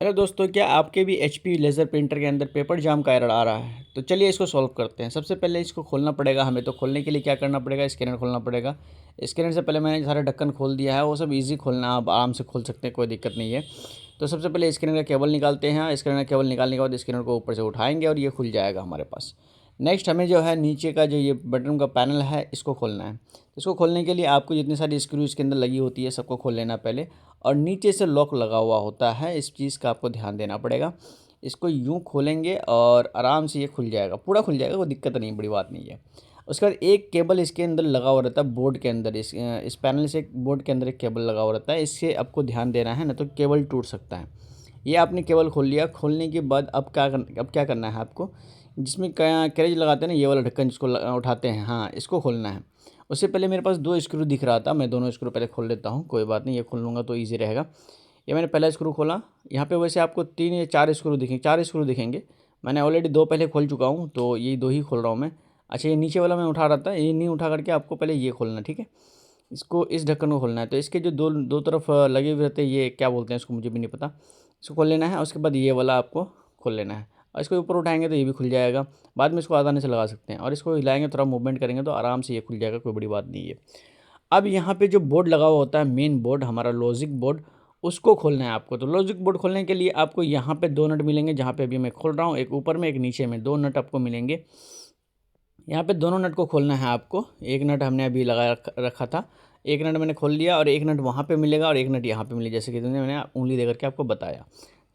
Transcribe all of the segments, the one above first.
Hello दोस्तों, क्या आपके भी एचपी लेज़र प्रिंटर के अंदर पेपर जाम का एरर आ रहा है? तो चलिए इसको सॉल्व करते हैं। सबसे पहले इसको खोलना पड़ेगा हमें। तो खोलने के लिए क्या करना पड़ेगा? स्कैनर खोलना पड़ेगा। स्कैनर से पहले मैंने सारा ढक्कन खोल दिया है। वो सब इजी खोलना, आप आराम से खोल सकते हैं, कोई दिक्कत नहीं है। तो सबसे पहले स्कैनर का केबल निकालते हैं। स्कैनर का केबल निकालने के बाद स्कैनर को ऊपर से उठाएंगे और ये खुल जाएगा हमारे पास। नेक्स्ट हमें जो है नीचे का जो ये बटन का पैनल है, इसको खोलना है। इसको खोलने के लिए आपको जितनी सारी स्क्रू इसके अंदर लगी होती है सबको खोल लेना पहले। और नीचे से लॉक लगा हुआ होता है, इस चीज़ का आपको ध्यान देना पड़ेगा। इसको यूँ खोलेंगे और आराम से ये खुल जाएगा, पूरा खुल जाएगा, कोई दिक्कत नहीं, बड़ी बात नहीं है। उसके बाद एक केबल इसके अंदर लगा हुआ रहता है बोर्ड के अंदर। इस पैनल से एक बोर्ड के अंदर एक केबल लगा हुआ रहता है, इससे आपको ध्यान देना है, ना तो केबल टूट सकता है। ये आपने केबल खोल लिया। खोलने के बाद अब क्या करना है आपको? जिसमें कैरेज लगाते हैं ना, ये वाला ढक्कन जिसको उठाते हैं, हाँ, इसको खोलना है। उससे पहले मेरे पास 2 स्क्रू दिख रहा था, मैं दोनों स्क्रू पहले खोल लेता हूँ, कोई बात नहीं, ये खोल लूँगा तो ईज़ी रहेगा। ये मैंने पहला स्क्रू खोला। यहाँ पे वैसे आपको 3 या 4 स्क्रू दिखेंगे, 4 स्क्रू दिखेंगे। मैंने ऑलरेडी 2 पहले खोल चुका हूँ, तो ये 2 ही खोल रहा हूँ मैं। अच्छा, ये नीचे वाला मैं उठा रहा था, ये नहीं उठा करके आपको पहले ये खोलना, ठीक है? इसको, इस ढक्कन को खोलना है। तो इसके जो दो दो तरफ लगे हुए रहते हैं, ये क्या बोलते हैं इसको, मुझे भी नहीं पता। इसको खोल लेना है। उसके बाद ये वाला आपको खोल लेना है और इसको ऊपर उठाएंगे तो ये भी खुल जाएगा। बाद में इसको आसानी से लगा सकते हैं और इसको हिलाएंगे, थोड़ा मूवमेंट करेंगे तो आराम से ये खुल जाएगा, कोई बड़ी बात नहीं है। अब यहाँ पे जो बोर्ड लगा हुआ होता है, मेन बोर्ड हमारा लॉजिक बोर्ड, उसको खोलना है आपको। तो लॉजिक बोर्ड खोलने के लिए आपको यहाँ पे 2 नट मिलेंगे, जहाँ पे अभी मैं खोल रहा हूँ, एक ऊपर में एक नीचे में, 2 नट आपको मिलेंगे। यहाँ पे दोनों नट को खोलना है आपको। एक नट हमने अभी लगा रखा था, एक नट मैंने खोल लिया और एक नट वहाँ पे मिलेगा और एक नट यहाँ पे मिलेगा, जैसे कि मैंने उंगली दे करके आपको बताया।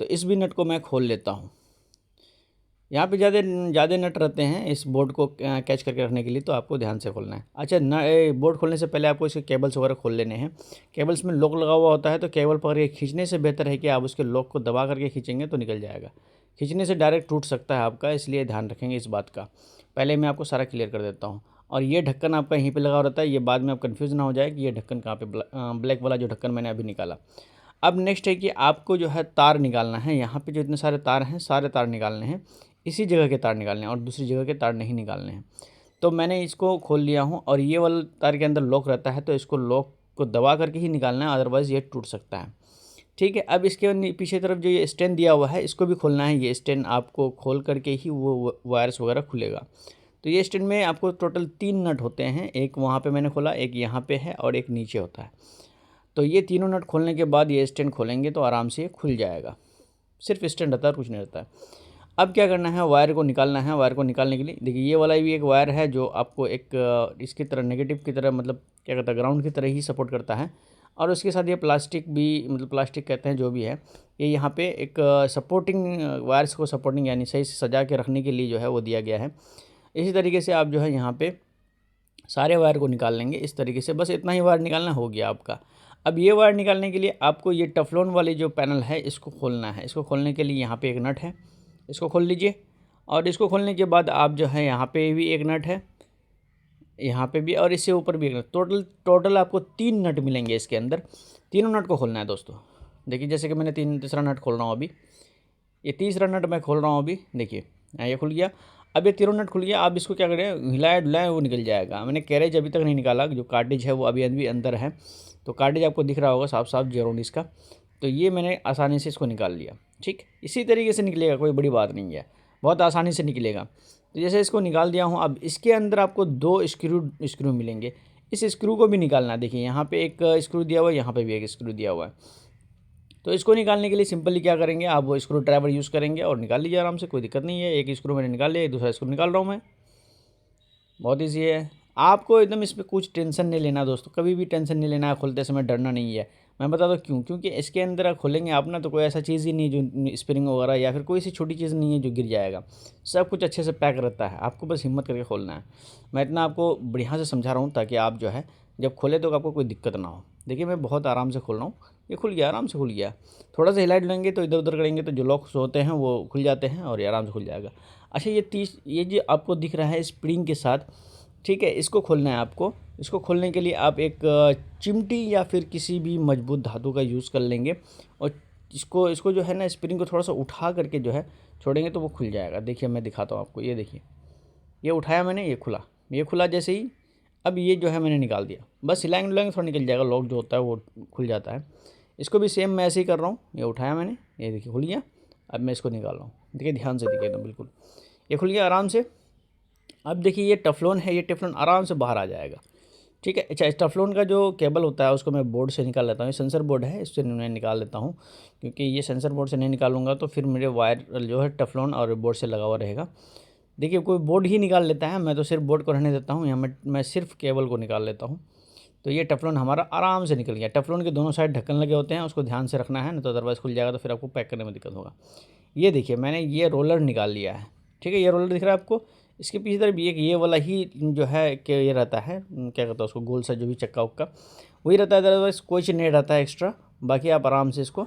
तो इस भी नट को मैं खोल लेता हूँ। यहाँ पे ज़्यादा ज़्यादा नट रहते हैं इस बोर्ड को कैच करके रखने के लिए, तो आपको ध्यान से खोलना है। अच्छा, बोर्ड खोलने से पहले आपको इसके केबल्स वगैरह खोल लेने हैं। केबल्स में लॉक लगा हुआ होता है, तो केबल पकड़ के खींचने से बेहतर है कि आप उसके लॉक को दबा करके खींचेंगे तो निकल जाएगा। खींचने से डायरेक्ट टूट सकता है आपका, इसलिए ध्यान रखेंगे इस बात का। पहले मैं आपको सारा क्लियर कर देता हूँ। और ये ढक्कन आपका यहीं पे लगा रहता है, ये बाद में आप कंफ्यूज ना हो जाए कि ये ढक्कन कहाँ पे, ब्लैक वाला जो ढक्कन मैंने अभी निकाला। अब नेक्स्ट है कि आपको जो है तार निकालना है। यहाँ पे जो इतने सारे तार हैं, सारे तार निकालने हैं। इसी जगह के तार निकालने हैं और दूसरी जगह के तार नहीं निकालने हैं। तो मैंने इसको खोल लिया हूँ और ये वाला तार के अंदर लॉक रहता है, तो इसको लॉक को दबा करके ही निकालना है, अदरवाइज़ ये टूट सकता है। ठीक है, अब इसके पीछे तरफ जो ये स्टैंड दिया हुआ है, इसको भी खोलना है। ये स्टैंड आपको खोल करके ही वो वायर्स वगैरह खुलेगा। तो ये स्टैंड में आपको टोटल 3 नट होते हैं, एक वहाँ पे मैंने खोला, एक यहाँ पे है और एक नीचे होता है। तो ये तीनों नट खोलने के बाद ये स्टैंड खोलेंगे तो आराम से ये खुल जाएगा। सिर्फ स्टैंड रहता है और कुछ नहीं रहता है। अब क्या करना है, वायर को निकालना है। वायर को निकालने के लिए देखिए, ये वाला भी एक वायर है जो आपको एक इसकी तरह, नेगेटिव की तरह, मतलब क्या कहता है, ग्राउंड की तरह ही सपोर्ट करता है। और उसके साथ ये प्लास्टिक भी, मतलब प्लास्टिक कहते हैं जो भी है, ये यहाँ पे एक सपोर्टिंग, वायर्स को सपोर्टिंग यानी सही से सजा के रखने के लिए जो है वो दिया गया है। इसी तरीके से आप जो है यहाँ पे सारे वायर को निकाल लेंगे इस तरीके से। बस इतना ही वायर निकालना हो गया आपका। अब ये वायर निकालने के लिए आपको ये टफलोन वाली जो पैनल है, इसको खोलना है। इसको खोलने के लिए यहाँ पे एक नट है, इसको खोल लीजिए। और इसको खोलने के बाद आप जो है, यहाँ पे भी एक नट है, यहाँ पे भी, और इससे ऊपर भी एक नट। टोटल टोटल आपको 3 नट मिलेंगे इसके अंदर। तीनों नट को खोलना है दोस्तों। देखिए, जैसे कि मैंने तीसरा नट खोल रहा हूँ अभी, ये तीसरा नट मैं खोल रहा हूँ अभी, देखिए ये खुल गया। अब ये तीनों नट खुल गया। अब इसको क्या करें, हिलाए डुलाएं, वो निकल जाएगा। मैंने कैरेज अभी तक नहीं निकाला, जो कार्टेज है वो अभी अभी अंदर है। तो कार्टेज आपको दिख रहा होगा साफ साफ, जेरोनिस का। तो ये मैंने आसानी से इसको निकाल लिया। ठीक, इसी तरीके से निकलेगा, कोई बड़ी बात नहीं है, बहुत आसानी से निकलेगा। तो जैसे इसको निकाल दिया हूँ, अब इसके अंदर आपको 2 स्क्रू मिलेंगे। इस स्क्रू को भी निकालना है। देखिए, यहाँ पे एक स्क्रू दिया हुआ है, यहाँ पे भी एक स्क्रू दिया हुआ है। तो इसको निकालने के लिए सिंपली क्या करेंगे, आप वो स्क्रू ड्राइवर यूज़ करेंगे और निकाल लीजिए आराम से, कोई दिक्कत नहीं है। एक स्क्रू मैंने निकाल लिया, दूसरा स्क्रू निकाल रहा हूँ मैं। बहुत ईजी है। आपको एकदम इस पर कुछ टेंशन नहीं लेना दोस्तों, कभी भी टेंशन नहीं लेना है, खोलते समय डरना नहीं है। मैं बता दूँ क्यों, क्योंकि इसके अंदर आप खोलेंगे आप ना, तो कोई ऐसा चीज़ ही नहीं जो स्प्रिंग वगैरह या फिर कोई सी छोटी चीज़ नहीं है जो गिर जाएगा। सब कुछ अच्छे से पैक रहता है, आपको बस हिम्मत करके खोलना है। मैं इतना आपको बढ़िया से समझा रहा हूँ ताकि आप जो है जब खोले तो आपको कोई दिक्कत ना हो। देखिए, मैं बहुत आराम से खोल रहा हूँ, ये खुल गया, आराम से खुल गया। थोड़ा सा हिलाइट लेंगे तो इधर उधर करेंगे तो जो लॉक्स होते हैं वो खुल जाते हैं और ये आराम से खुल जाएगा। अच्छा, ये जो आपको दिख रहा है स्प्रिंग के साथ, ठीक है, इसको खोलना है आपको। इसको खोलने के लिए आप एक चिमटी या फिर किसी भी मजबूत धातु का यूज़ कर लेंगे और इसको इसको जो है ना, स्प्रिंग को थोड़ा सा उठा करके जो है छोड़ेंगे तो वो खुल जाएगा। देखिए, मैं दिखाता हूँ आपको, ये देखिए, ये उठाया मैंने, ये खुला। ये खुला जैसे ही, अब ये जो है मैंने निकाल दिया। बस हिलाएंगे डुलाएंगे थोड़ा निकल जाएगा, लॉक जो होता है वो खुल जाता है। इसको भी सेम मैं ऐसे ही कर रहा हूँ। ये उठाया मैंने, ये देखिए खुल गया। अब मैं इसको निकाल रहा हूँ, देखिए ध्यान से देखिए एकदम बिल्कुल ये खुल गया आराम से। अब देखिए ये टेफ्लॉन है, ये टेफ्लॉन आराम से बाहर आ जाएगा, ठीक है। अच्छा, इस टेफ्लॉन का जो केबल होता है उसको मैं बोर्ड से निकाल लेता हूँ। ये सेंसर बोर्ड है, इससे मैं निकाल लेता हूँ, क्योंकि ये सेंसर बोर्ड से नहीं निकालूंगा तो फिर मेरे वायर जो है टेफ्लॉन और बोर्ड से लगा हुआ रहेगा। देखिए कोई बोर्ड ही निकाल लेता है, मैं तो सिर्फ बोर्ड को रहने देता हूँ। यहाँ मैं सिर्फ केबल को निकाल लेता हूँ। तो ये टेफ्लॉन हमारा आराम से निकल गया। टेफ्लॉन के दोनों साइड ढक्कन लगे होते हैं, उसको ध्यान से रखना है, नहीं तो अदरवाइज़ खुल जाएगा तो फिर आपको पैक करने में दिक्कत होगा। ये देखिए मैंने ये रोलर निकाल लिया है, ठीक है। ये रोलर दिख रहा है आपको, इसके पीछे तरफ ये वाला ही जो है कि ये रहता है, क्या कहता है उसको, गोल सा जो भी चक्का उक्का वही रहता है, अदरवाइज़ कोई चीज़ नहीं रहता है एक्स्ट्रा। बाकी आप आराम से इसको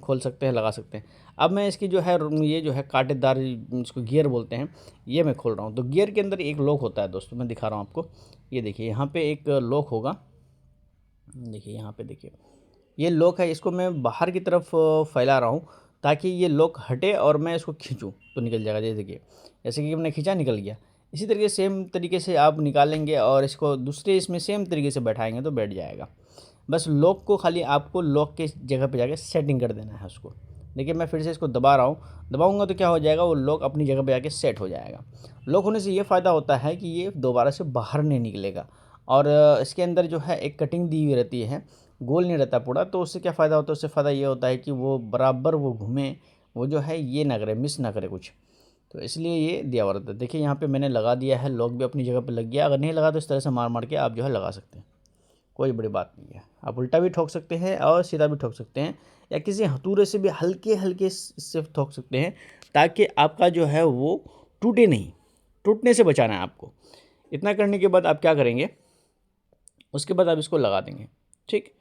खोल सकते हैं, लगा सकते हैं। अब मैं इसकी जो है ये जो है कांटेदार, इसको गियर बोलते हैं, ये मैं खोल रहा हूँ। तो गियर के अंदर एक लॉक होता है दोस्तों, मैं दिखा रहा हूँ आपको। ये देखिए यहाँ पे एक लॉक होगा, देखिए यहाँ पे देखिए ये लॉक है। इसको मैं बाहर की तरफ फैला रहा हूँ ताकि ये लॉक हटे और मैं इसको खींचूँ तो निकल जाएगा। जैसे कि मैंने खींचा, निकल गया। इसी तरीके सेम तरीके से आप निकालेंगे और इसको दूसरे इसमें सेम तरीके से बैठाएंगे तो बैठ जाएगा। बस लॉक को खाली आपको लॉक के जगह पे जाके सेटिंग कर देना है उसको। देखिए मैं फिर से इसको दबा रहा हूँ, दबाऊंगा तो क्या हो जाएगा, वो लॉक अपनी जगह पे जाके सेट हो जाएगा। लॉक होने से ये फ़ायदा होता है कि ये दोबारा से बाहर नहीं निकलेगा। और इसके अंदर जो है एक कटिंग दी हुई रहती है, गोल नहीं रहता पूरा। तो उससे क्या फ़ायदा होता है, उससे फ़ायदा ये होता है कि वो बराबर वो घूमे, वो जो है ये ना करे, मिस ना करे कुछ। तो इसलिए ये दिया हुआ रहता है। देखिए यहाँ पे मैंने लगा दिया है, लॉक भी अपनी जगह पे लग गया। अगर नहीं लगा तो इस तरह से मार मार के आप जो है लगा सकते हैं, कोई बड़ी बात नहीं है। आप उल्टा भी ठोक सकते हैं और सीधा भी ठोक सकते हैं, या किसी हथौड़े से भी हल्के हल्के इससे ठोक सकते हैं, ताकि आपका जो है वो टूटे नहीं। टूटने से बचाना है आपको। इतना करने के बाद आप क्या करेंगे, उसके बाद आप इसको लगा देंगे, ठीक,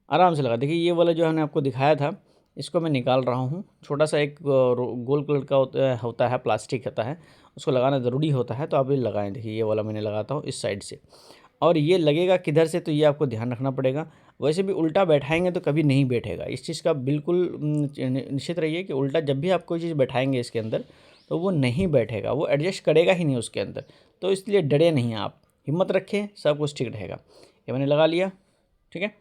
आराम से लगा। देखिए ये वाला जो हमने आपको दिखाया था, इसको मैं निकाल रहा हूँ। छोटा सा एक गोल कलर का होता है, प्लास्टिक होता है, उसको लगाना ज़रूरी होता है, तो आप ये लगाएं। देखिए ये वाला मैंने लगाता हूँ इस साइड से, और ये लगेगा किधर से, तो ये आपको ध्यान रखना पड़ेगा। वैसे भी उल्टा बैठाएंगे तो कभी नहीं बैठेगा, इस चीज़ का बिल्कुल निश्चित रहिए कि उल्टा जब भी आप कोई चीज़ बैठाएंगे इसके अंदर तो वो नहीं बैठेगा, वो एडजस्ट करेगा ही नहीं उसके अंदर। तो इसलिए डरे नहीं आप, हिम्मत रखें, सब कुछ ठीक रहेगा। ये मैंने लगा लिया, ठीक है।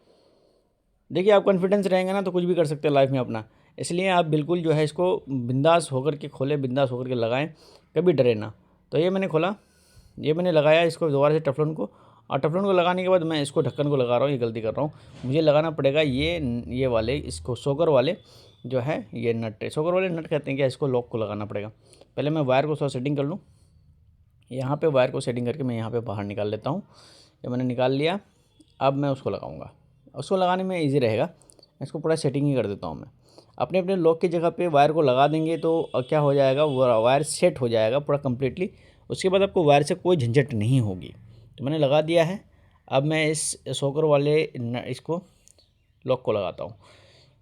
देखिए आप कॉन्फिडेंस रहेंगे ना तो कुछ भी कर सकते हैं लाइफ में अपना। इसलिए आप बिल्कुल जो है इसको बिंदास होकर के खोलें, बिंदास होकर के लगाएं, कभी डरे ना। तो ये मैंने खोला, ये मैंने लगाया इसको दोबारा से टेफ्लॉन को, और टेफ्लॉन को लगाने के बाद मैं इसको ढक्कन को लगा रहा हूँ। ये गलती कर रहा हूँ, मुझे लगाना पड़ेगा ये वाले, इसको सोकर वाले जो है ये नट है, सोकर वाले नट कहते हैं क्या, इसको लॉक को लगाना पड़ेगा। पहले मैं वायर को थोड़ा सेटिंग कर लूँ। यहाँ पे वायर को सेटिंग करके मैं यहाँ पे बाहर निकाल लेता हूँ। ये मैंने निकाल लिया। अब मैं उसको लगाऊंगा, उसको लगाने में इजी रहेगा। इसको पूरा सेटिंग ही कर देता हूँ मैं। अपने अपने लॉक की जगह पे वायर को लगा देंगे तो क्या हो जाएगा, वो वायर सेट हो जाएगा पूरा कम्प्लीटली। उसके बाद आपको वायर से कोई झंझट नहीं होगी। तो मैंने लगा दिया है। अब मैं इस सोकर वाले इसको लॉक को लगाता हूँ।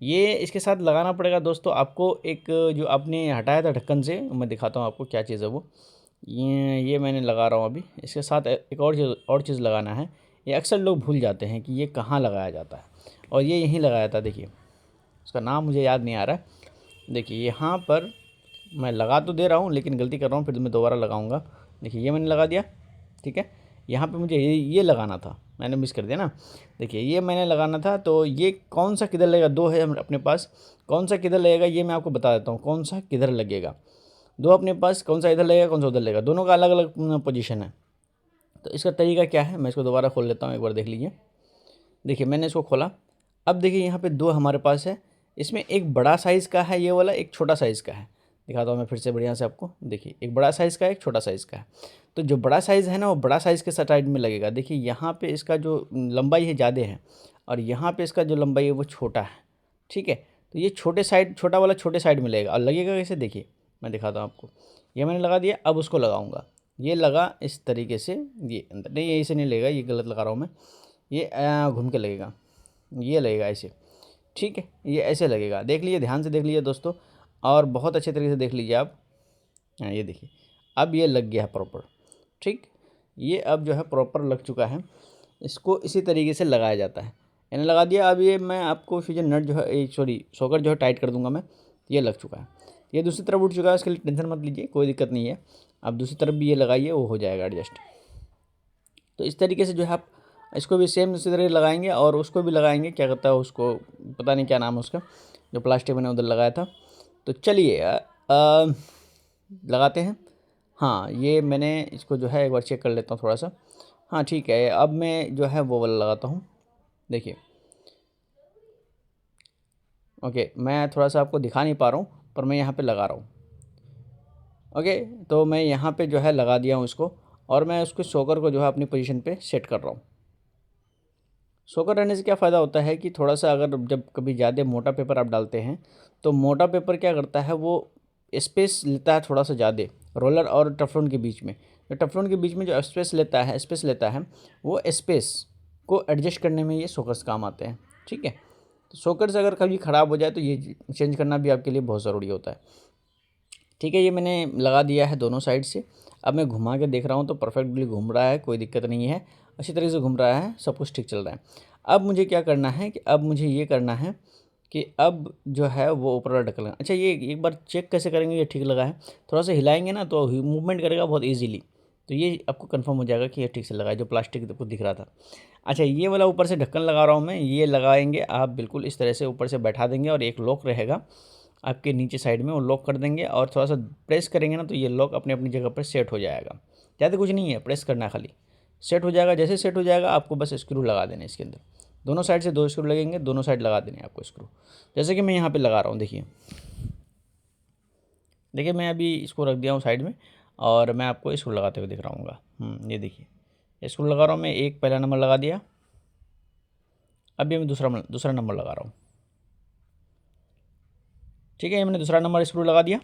ये इसके साथ लगाना पड़ेगा दोस्तों आपको, एक जो आपने हटाया था ढक्कन से, मैं दिखाता हूँ आपको क्या चीज़ है वो। ये मैंने लगा रहा हूँ अभी। इसके साथ एक और चीज़ लगाना है। ये अक्सर लोग भूल जाते हैं कि ये कहाँ लगाया जाता है, और ये यहीं लगाया था। देखिए उसका नाम मुझे याद नहीं आ रहा है। देखिए यहाँ पर मैं लगा तो दे रहा हूँ लेकिन गलती कर रहा हूँ, फिर मैं दोबारा लगाऊंगा। देखिए ये मैंने लगा दिया, ठीक है। यहाँ पे मुझे ये लगाना था, मैंने मिस कर दिया ना। देखिए ये मैंने लगाना था, तो ये कौन सा किधर लगेगा, दो है अपने पास, कौन सा किधर लगेगा ये मैं आपको बता देता हूँ। कौन सा किधर लगेगा, दो अपने पास, कौन सा इधर लगेगा कौन सा उधर लगेगा, दोनों का अलग अलग पोजीशन है। तो इसका तरीका क्या है, मैं इसको दोबारा खोल लेता हूँ, एक बार देख लीजिए। देखिए मैंने इसको खोला। अब देखिए यहाँ पे दो हमारे पास है, इसमें एक बड़ा साइज़ का है ये वाला, एक छोटा साइज़ का है। दिखाता हूँ मैं फिर से बढ़िया से आपको। देखिए एक बड़ा साइज़ का है, एक छोटा साइज़ का है। तो जो बड़ा साइज़ है ना, वो बड़ा साइज़ के साइड में लगेगा। देखिए यहाँ पे इसका जो लंबाई है ज़्यादा है, और यहाँ पे इसका जो लंबाई है वो छोटा है, ठीक है। तो ये छोटा वाला छोटे साइड में लगेगा, और लगेगा कैसे, देखिए मैं दिखाता हूँ आपको। ये मैंने लगा दिया, अब उसको लगाऊंगा। ये लगा इस तरीके से, ये अंदर नहीं, यही से नहीं लगेगा, ये गलत लगा रहा हूँ मैं। ये घूम के लगेगा, ये लगेगा ऐसे, ठीक है। ये ऐसे लगेगा, देख लीजिए, ध्यान से देख लीजिए दोस्तों, और बहुत अच्छे तरीके से देख लीजिए आप। ये देखिए अब ये लग गया है प्रॉपर, ठीक। ये अब जो है प्रॉपर लग चुका है। इसको इसी तरीके से लगाया जाता है। मैंने लगा दिया। अब ये मैं आपको फिर जो नट जो है, सॉरी सॉकर जो है टाइट कर दूंगा मैं। ये लग चुका है। ये दूसरी तरफ उठ चुका है, इसके लिए टेंशन मत लीजिए, कोई दिक्कत नहीं है। अब दूसरी तरफ भी ये लगाइए, वो हो जाएगा एडजस्ट। तो इस तरीके से जो है आप इसको भी सेम इसी तरह लगाएंगे और उसको भी लगाएंगे, क्या कहता है उसको, पता नहीं क्या नाम है उसका, जो प्लास्टिक मैंने उधर लगाया था। तो चलिए लगाते हैं। हाँ, ये मैंने इसको जो है एक बार चेक कर लेता हूँ थोड़ा सा। हाँ ठीक है, अब मैं जो है वो वाला लगाता हूँ। देखिए ओके, मैं थोड़ा सा आपको दिखा नहीं पा रहा हूँ पर मैं यहाँ पे लगा रहा हूँ। ओके, तो मैं यहाँ पे जो है लगा दिया हूँ इसको, और मैं उसको शोकर को जो है अपनी पोजीशन पे सेट कर रहा हूँ। शोकर रहने से क्या फ़ायदा होता है कि थोड़ा सा अगर जब कभी ज़्यादा मोटा पेपर आप डालते हैं तो मोटा पेपर क्या करता है, वो स्पेस लेता है थोड़ा सा ज़्यादा रोलर और टफलोन के बीच में। तो टफलोन के बीच में जो स्पेस लेता है वो स्पेस को एडजस्ट करने में ये शोकर्स काम आते हैं। ठीक है, तो शोकर्स अगर कभी ख़राब हो जाए तो ये चेंज करना भी आपके लिए बहुत ज़रूरी होता है। ठीक है, ये मैंने लगा दिया है दोनों साइड से। अब मैं घुमा के देख रहा हूँ तो परफेक्टली घूम रहा है, कोई दिक्कत नहीं है, अच्छी तरीके से घूम रहा है, सब कुछ ठीक चल रहा है। अब मुझे क्या करना है कि अब मुझे ये करना है कि अब जो है वो ऊपर वाला ढक्कन, अच्छा ये एक बार चेक कैसे करेंगे ये ठीक लगा है, थोड़ा सा हिलाएंगे ना तो मूवमेंट करेगा बहुत ईजीली, तो ये आपको कंफर्म हो जाएगा कि ये ठीक से लगा है, जो प्लास्टिक को दिख रहा था। अच्छा, ये वाला ऊपर से ढक्कन लगा रहा हूँ मैं, ये लगाएंगे आप बिल्कुल इस तरह से ऊपर से बैठा देंगे और एक लॉक रहेगा आपके नीचे साइड में, वो लॉक कर देंगे और थोड़ा सा प्रेस करेंगे ना तो ये लॉक अपनी अपनी जगह पर सेट हो जाएगा। ज़्यादा कुछ नहीं है, प्रेस करना है खाली, सेट हो जाएगा। जैसे सेट हो जाएगा आपको बस स्क्रू लगा देने इसके अंदर, दोनों साइड से 2 स्क्रू लगेंगे, दोनों साइड लगा देने आपको स्क्रू, जैसे कि मैं यहाँ पे लगा रहा हूँ। देखिए देखिए, मैं अभी इसको रख दिया हूँ साइड में और मैं आपको स्क्रू लगाते हुए दिख रहा हूँ। ये देखिए स्क्रू लगा रहा हूँ मैं, एक पहला नंबर लगा दिया, अभी मैं दूसरा नंबर लगा रहा हूँ। ठीक है, ये मैंने दूसरा नंबर स्क्रू लगा दिया।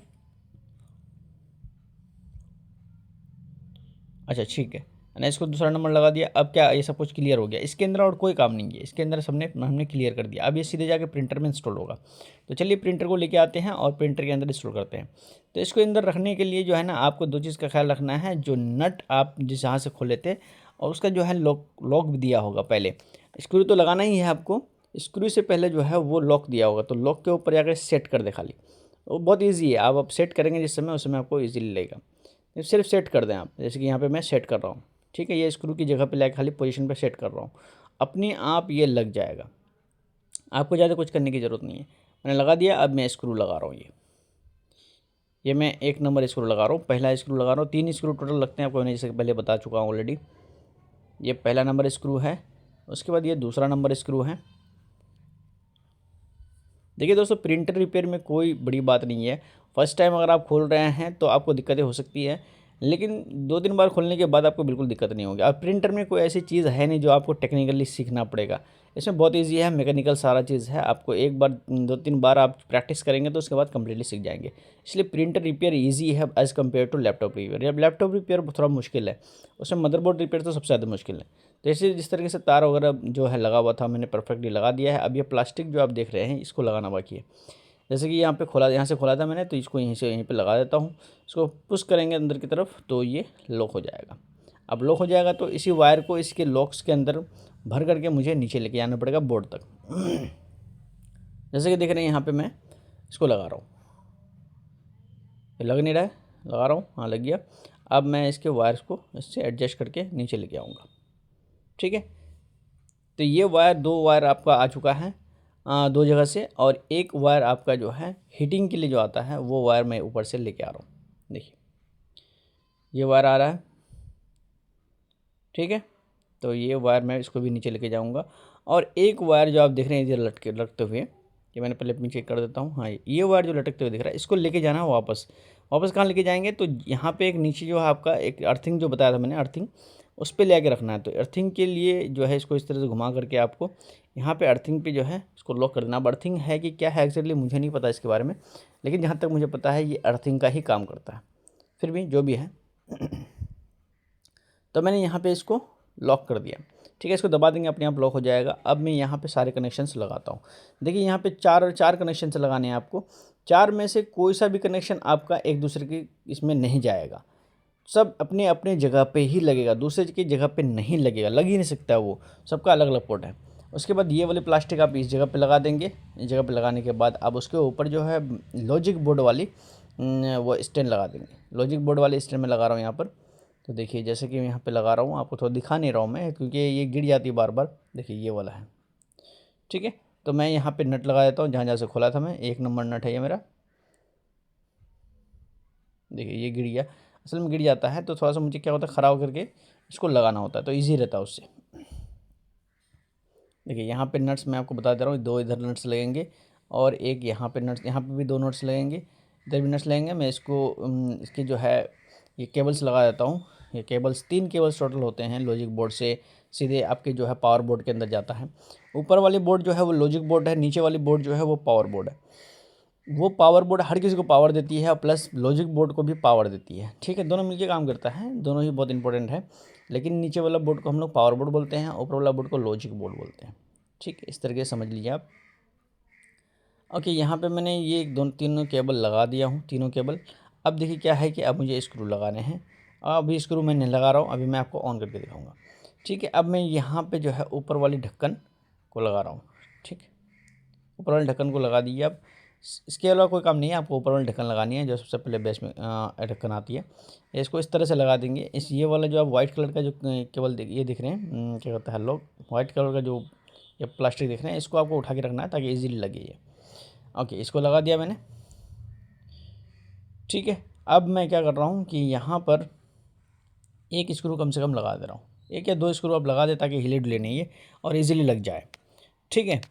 अच्छा ठीक है, मैंने इसको दूसरा नंबर लगा दिया। अब क्या ये सब कुछ क्लियर हो गया, इसके अंदर और कोई काम नहीं है, इसके अंदर हमने क्लियर कर दिया। अब ये सीधे जाके प्रिंटर में इंस्टॉल होगा। तो चलिए प्रिंटर को लेके आते हैं और प्रिंटर के अंदर इंस्टॉल करते हैं। तो इसको अंदर रखने के लिए जो है ना आपको 2 चीज़ का ख्याल रखना है, जो नट आप जिस जहाँ से खोले थे और उसका जो है लॉक भी दिया होगा। पहले स्क्रू तो लगाना ही है आपको, स्क्रू से पहले जो है वो लॉक दिया होगा, तो लॉक के ऊपर जाकर सेट कर दे खाली, वो बहुत ईजी है। आप अब सेट करेंगे जिस समय, उस समय आपको ईजीली लगेगा। सिर्फ सेट कर दें आप, जैसे कि यहाँ पे मैं सेट कर रहा हूँ। ठीक है, ये स्क्रू की जगह पे लाके खाली पोजीशन पे सेट कर रहा हूँ, अपने आप ये लग जाएगा, आपको ज़्यादा कुछ करने की ज़रूरत नहीं है। मैंने लगा दिया, अब मैं स्क्रू लगा रहा हूँ। ये मैं 1 नंबर स्क्रू लगा रहा हूँ, पहला स्क्रू लगा रहा हूँ। 3 स्क्रू टोटल लगते हैं आपको, मैंने जैसे पहले बता चुका हूँ ऑलरेडी। ये पहला नंबर स्क्रू है, उसके बाद ये दूसरा नंबर स्क्रू है। देखिए दोस्तों, प्रिंटर रिपेयर में कोई बड़ी बात नहीं है। फर्स्ट टाइम अगर आप खोल रहे हैं तो आपको दिक्कतें हो सकती है, लेकिन 2-3 बार खोलने के बाद आपको बिल्कुल दिक्कत नहीं होगी। अब प्रिंटर में कोई ऐसी चीज़ है नहीं जो आपको टेक्निकली सीखना पड़ेगा, इसमें बहुत इजी है, मैकेनिकल सारा चीज़ है। आपको एक बार 2-3 बार आप प्रैक्टिस करेंगे तो उसके बाद कम्प्लीटली सीख जाएंगे। इसलिए प्रिंटर रिपेयर ईजी है as compare to laptop repair. जब लैपटॉप रिपेयर थोड़ा मुश्किल है, उसमें मदरबोर्ड रिपेयर तो सबसे ज़्यादा मुश्किल है। तो ऐसे जिस तरीके से तार वगैरह जो है लगा हुआ था, मैंने परफेक्टली लगा दिया है। अब ये प्लास्टिक जो आप देख रहे हैं इसको लगाना बाकी है। जैसे कि यहाँ से खोला था मैंने, तो इसको यहीं से यहीं पे लगा देता हूँ। इसको पुश करेंगे अंदर की तरफ तो ये लॉक हो जाएगा। अब लॉक हो जाएगा तो इसी वायर को इसके लॉक्स के अंदर भर करके मुझे नीचे लेके आना पड़ेगा बोर्ड तक। जैसे कि देख रहे हैं यहाँ पे मैं इसको लगा रहा हूँ, ये लग नहीं रहा है, लगा रहा हूँ, हाँ लग गया। अब मैं इसके वायर्स को इससे एडजस्ट करके नीचे लेके आऊँगा। ठीक है, तो ये वायर 2 वायर आपका आ चुका है 2 जगह से, और एक वायर आपका जो है हीटिंग के लिए जो आता है वो वायर मैं ऊपर से लेके आ रहा हूँ। देखिए ये वायर आ रहा है। ठीक है, तो ये वायर मैं इसको भी नीचे लेके जाऊँगा, और एक वायर जो आप देख रहे हैं इधर लटकते हुए, ये मैंने पहले नीचे कर देता हूँ। हाँ, ये वायर जो लटकते हुए दिख रहा है इसको लेके जाना है वापस। वापस कहाँ लेके जाएंगे, तो यहाँ पे एक नीचे जो है आपका एक अर्थिंग जो बताया था मैंने, अर्थिंग उस पर ले आके रखना है। तो अर्थिंग के लिए जो है इसको इस तरह से घुमा करके आपको यहाँ पे अर्थिंग पे जो है इसको लॉक कर देना। अब अर्थिंग है कि क्या है एक्जैक्टली मुझे नहीं पता इसके बारे में, लेकिन जहाँ तक मुझे पता है ये अर्थिंग का ही काम करता है। फिर भी जो भी है तो मैंने यहाँ पे इसको लॉक कर दिया। ठीक है, इसको दबा देंगे अपने आप लॉक हो जाएगा। अब मैं यहाँ पे सारे कनेक्शंस लगाता हूँ। देखिए यहाँ पे चार कनेक्शंस लगाने हैं आपको, 4 में से कोई सा भी कनेक्शन आपका एक दूसरे की इसमें नहीं जाएगा, सब अपने अपने जगह पे ही लगेगा, दूसरे की जगह पे नहीं लगेगा, लग ही नहीं सकता, वो सबका अलग अलग पोर्ट है। उसके बाद ये वाले प्लास्टिक आप इस जगह पे लगा देंगे। इस जगह पे लगाने के बाद अब उसके ऊपर जो है लॉजिक बोर्ड वाली वो स्टैंड लगा देंगे। लॉजिक बोर्ड वाली स्टैंड में लगा रहा हूँ यहाँ पर। तो देखिए जैसे कि मैं यहाँ पे लगा रहा हूँ, आपको थोड़ा दिखा नहीं रहा हूँ मैं क्योंकि ये गिर जाती है बार बार। देखिए ये वाला है, ठीक है। तो मैं यहाँ पे नट लगा देता हूँ जहाँ जहाँ से खोला था मैं, 1 नंबर नट है ये मेरा। देखिए ये गिर गया, असल में गिर जाता है तो थोड़ा सा मुझे क्या होता है, ख़राब करके इसको लगाना होता है तो ईजी रहता है उससे। देखिए यहाँ पे नट्स मैं आपको बता दे रहा हूँ, 2 इधर नट्स लगेंगे और एक यहाँ पे नट्स, यहाँ पे भी 2 नट्स लगेंगे, इधर भी नट्स लगेंगे। मैं इसको इसकी जो है ये केबल्स लगा देता हूँ। ये केबल्स 3 केबल्स टोटल होते हैं, लॉजिक बोर्ड से सीधे आपके जो है पावर बोर्ड के अंदर जाता है। ऊपर वाली बोर्ड जो है वो लॉजिक बोर्ड है, नीचे वाली बोर्ड जो है वो पावर बोर्ड है। वो पावर बोर्ड हर किसी को पावर देती है और प्लस लॉजिक बोर्ड को भी पावर देती है, ठीक है। दोनों मिलके काम करता है, दोनों ही बहुत इंपॉर्टेंट है। लेकिन नीचे वाला बोर्ड को हम लोग पावर बोर्ड बोलते हैं, ऊपर वाला बोर्ड को लॉजिक बोर्ड बोलते हैं, ठीक है। इस तरीके से समझ लीजिए आप। ओके, यहाँ पे मैंने ये तीनों केबल लगा दिया हूँ, तीनों केबल। अब देखिए क्या है कि अब मुझे स्क्रू लगाने हैं। अभी स्क्रू मैं नहीं लगा रहा हूँ, अभी मैं आपको ऑन करके दिखाऊंगा, ठीक है। अब मैं यहाँ पे जो है ऊपर वाली ढक्कन को लगा रहा हूँ, ठीक है। ऊपर वाले ढक्कन को लगा दीजिए आप। इसके अलावा कोई काम नहीं है, आपको ऊपर वाली ढक्कन लगानी है जो सबसे पहले बेस में ढक्कन आती है। इसको इस तरह से लगा देंगे। इस ये वाला जो आप वाइट कलर का जो केबल ये दिख रहे हैं, क्या कहता है लोग, वाइट कलर का जो ये प्लास्टिक दिख रहे हैं, इसको आपको उठा के रखना है ताकि ईजीली लगे ये। ओके, इसको लगा दिया मैंने, ठीक है। अब मैं क्या कर रहा हूँ कि यहाँ पर एक स्क्रू कम से कम लगा दे रहा हूँ, 1 या 2 स्क्रू आप लगा दे ताकि हिले डुले नहीं है और ईजिली लग जाए, ठीक है।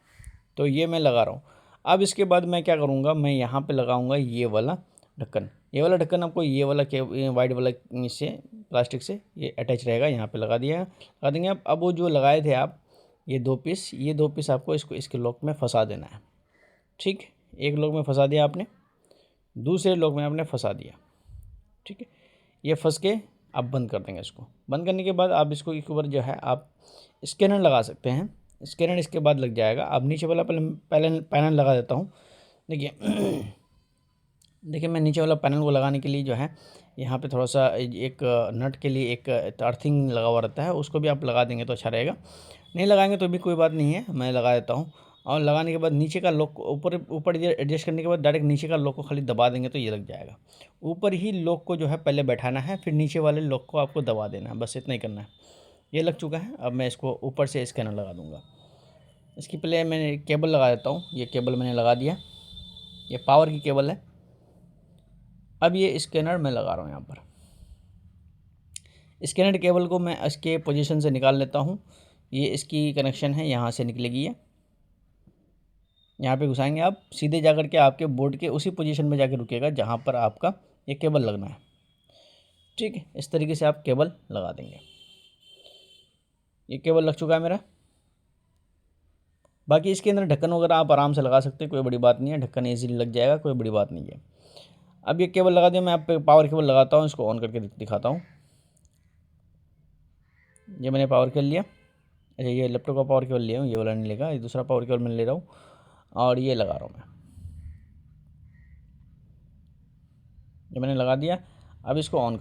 तो ये मैं लगा रहा हूँ। अब इसके बाद मैं क्या करूँगा, मैं यहाँ पे लगाऊँगा ये वाला ढक्कन। ये वाला ढक्कन आपको ये वाला के वाइट वाला इससे प्लास्टिक से ये अटैच रहेगा, यहाँ पे लगा दिया, लगा देंगे आप। अब वो जो लगाए थे आप ये 2 पीस, ये 2 पीस आपको इसको इसके लॉक में फंसा देना है, ठीक। एक लॉक में फंसा दिया आपने, दूसरे लॉक में आपने फंसा दिया, ठीक है। ये फंस के आप बंद कर देंगे। इसको बंद करने के बाद आप इसको एक ऊपर जो है आप स्कैनर लगा सकते हैं, स्कैनर इसके बाद लग जाएगा। अब नीचे वाला पैनल लगा देता हूँ। देखिए देखिए मैं नीचे वाला पैनल को लगाने के लिए जो है यहाँ पे थोड़ा सा एक नट के लिए एक अर्थिंग लगा हुआ रहता है, उसको भी आप लगा देंगे तो अच्छा रहेगा। नहीं लगाएंगे तो भी कोई बात नहीं है, मैं लगा देता हूँ। और लगाने के बाद नीचे का लॉक ऊपर ऊपर एडजस्ट करने के बाद डायरेक्ट नीचे का लॉक को खाली दबा देंगे तो ये लग जाएगा। ऊपर ही लॉक को जो है पहले बैठाना है, फिर नीचे वाले लॉक को आपको दबा देना है, बस इतना ही करना है। ये लग चुका है। अब मैं इसको ऊपर से स्कैनर लगा दूँगा। इसकी पहले मैंने केबल लगा देता हूँ। ये केबल मैंने लगा दिया, ये पावर की केबल है। अब ये स्कैनर मैं लगा रहा हूँ यहाँ पर। स्कैनर केबल को मैं इसके पोजीशन से निकाल लेता हूँ। ये इसकी कनेक्शन है, यहाँ से निकलेगी ये, यहाँ पे घुसाएंगे आप, सीधे जा कर के आपके बोर्ड के उसी पोजीशन में जाके रुकेगा जहाँ पर आपका ये केबल लगना है, ठीक है। इस तरीके से आप केबल लगा देंगे। ये केबल लग चुका है मेरा। बाकी इसके अंदर ढक्कन वगैरह आप आराम से लगा सकते हैं, कोई बड़ी बात नहीं है, ढक्कन ईजीली लग जाएगा, कोई बड़ी बात नहीं है। अब ये केबल लगा दिया, मैं आप पावर केबल लगाता हूँ, इसको ऑन करके दिखाता हूँ। ये मैंने पावर केबल लिया। अच्छा, ये लैपटॉप का पावर केबल लिया हूँ, ये वाला नहीं लेगा, ये दूसरा पावर केबल मैं ले रहा हूँ और ये लगा रहा हूँ मैं। ये मैंने लगा दिया। अब इसको ऑन